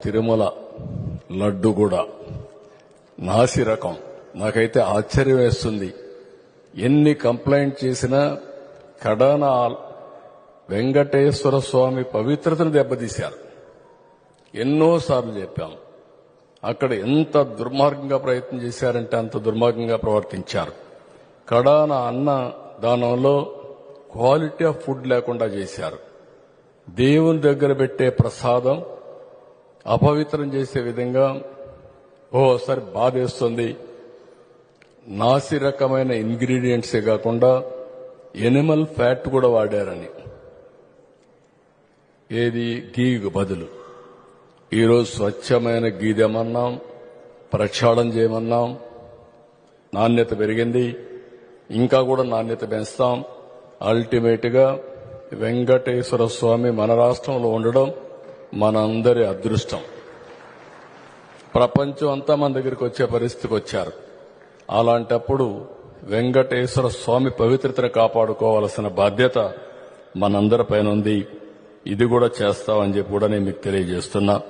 తిరుమల లడ్డు కూడా నాసి రకం. నాకైతే ఆశ్చర్యం వేస్తుంది. ఎన్ని కంప్లైంట్ చేసినా కడాన వెంకటేశ్వర స్వామి పవిత్రతను దెబ్బతీశారు. ఎన్నోసార్లు చెప్పాం. అక్కడ ఎంత దుర్మార్గంగా ప్రయత్నం చేశారంటే అంత దుర్మార్గంగా ప్రవర్తించారు. కడాన అన్న దానంలో క్వాలిటీ ఆఫ్ ఫుడ్ లేకుండా చేశారు. దేవుని దగ్గర పెట్టే ప్రసాదం అపవిత్రం చేసే విధంగా ఓసారి బాధేస్తుంది. నాసి రకమైన ఇంగ్రీడియంట్సే కాకుండా ఎనిమల్ ఫ్యాట్ కూడా వాడారని. ఏది గీకు బదులు ఈరోజు స్వచ్ఛమైన గీ తెమన్నాం, ప్రక్షాళన చేయమన్నాం. నాణ్యత పెరిగింది, ఇంకా కూడా నాణ్యత పెంచుతాం. అల్టిమేట్ గా వెంకటేశ్వర స్వామి మన రాష్ట్రంలో ఉండడం మనందరి అదృష్టం. ప్రపంచం అంతా మన దగ్గరికి వచ్చే పరిస్థితికి వచ్చారు. అలాంటప్పుడు వెంకటేశ్వర స్వామి పవిత్రతను కాపాడుకోవాల్సిన బాధ్యత మనందరిపైన ఉంది. ఇది కూడా చేస్తామని చెప్పి కూడా నేను మీకు తెలియజేస్తున్నా.